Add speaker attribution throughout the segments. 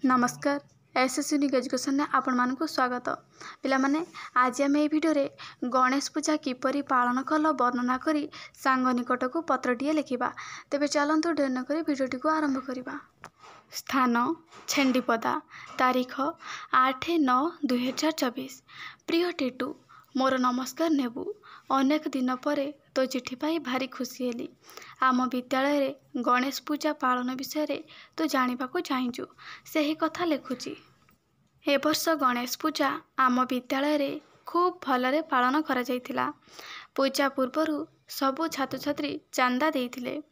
Speaker 1: नमस्कार SS unique education में आपण मानक स्वागत। पिला माने आज आम भिडियो रे गणेश पूजा किपरि पालन कल वर्णना करी सांग निकट को पत्रटीए लिखिबा। तेबे चलंतु डेर न करी भिडियोटी को आरंभ करिबा। स्थान छेंडीपदा, तारीख 8/9/2024। प्रिय टीटू, मोर नमस्कार नेबू। अनेक दिन परे तो चिठी पाई भारी खुशी हेली। आम विद्यालय रे गणेश पूजा पालन विषय रे तो जानिबा को चाहिचु, सेही कथा लिखुची। ए वर्ष गणेश पूजा आम विद्यालय रे खूब भलरे पालन करा जायतिला। पूजा पूर्वरु सबु छात्र छात्री चांदा देइथिले।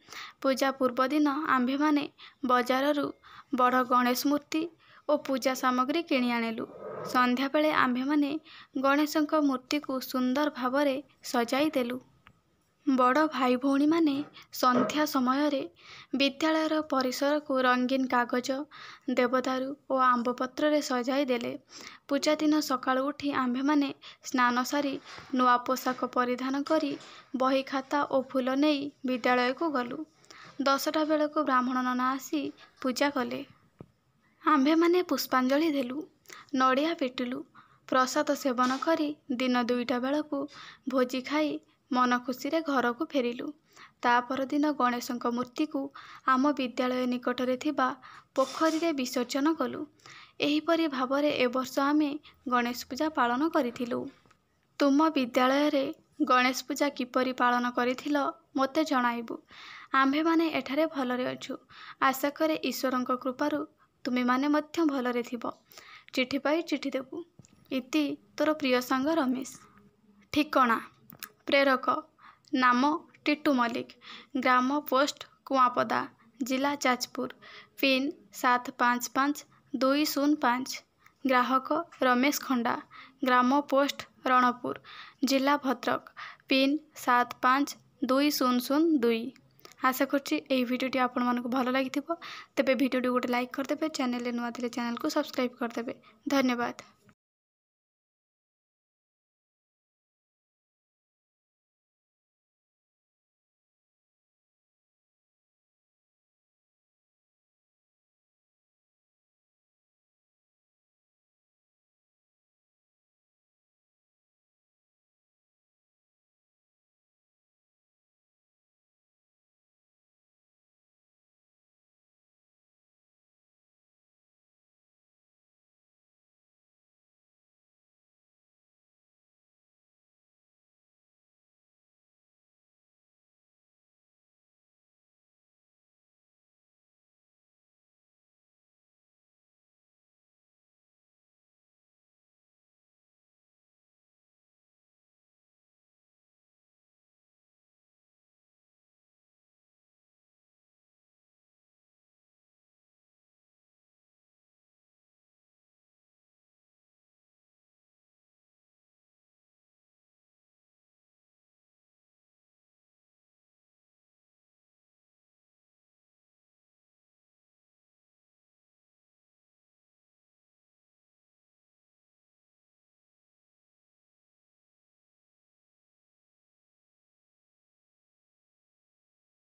Speaker 1: पूजा पूर्व दिन आम्भे माने बजाररु बड़ गणेश मूर्ति और पूजा सामग्री किणी आनिलु। संध्या बेले आम्भे माने गणेशंक मूर्ति को सुंदर भावरे सजाई देलु। बड़ भाई भौणी माने संध्या समय रे विद्यालयर परिसर को रंगीन कागज, देवदारू और आंबपत्र रे सजाई देले। पूजा दिन सकाळु उठी आम्भे माने स्नान सारी नुआ पोशाक परिधान करी बही खाता और फूल नहीं विद्यालय को गलु। 10टा बेलको ब्राह्मण नना आसी पूजा कले। आम्भे माने पुष्पांजलि देलु, नड़िया पिटिलु, प्रसाद सेवन करी दिन 2टा बेलको भोजी खाई मन खुशी रे घर को फेरिलु। तापर दिन गणेशंक मूर्ति को आम विद्यालय निकटरे थिबा पोखरी रे विसर्जन कलु। एहीपरि भावरे ए वर्ष आमे गणेश पूजा पालन करिथिलु। तुम विद्यालय रे गणेश पूजा किपरि पालन करिथिलो मोते जणाइबु। आम्भे माने एठारे भलरे अछु। आशा करे ईश्वरंक कृपारु तुमे माने मध्य भलरे थिबो। चिठी पाई चिठी देबु। इति तोर प्रिय सांग रमेश। ठिकणा प्रेरक नाम टीटू मल्लिक, ग्राम पोस्ट कुआपदा, जिला जाजपुर, पिन 755205, ग्राहक रमेश खंडा, ग्राम पोस्ट रणपुर, जिला भद्रक, पिन 752002। आशा करछि एही भिडियोटी आपण मानक भल लागिथिबो। तेबे भिडियोटी गोटे लाइक करदेबे, चैनल रे नुआ थिले चैनल को सब्सक्राइब करदेबे। धन्यवाद।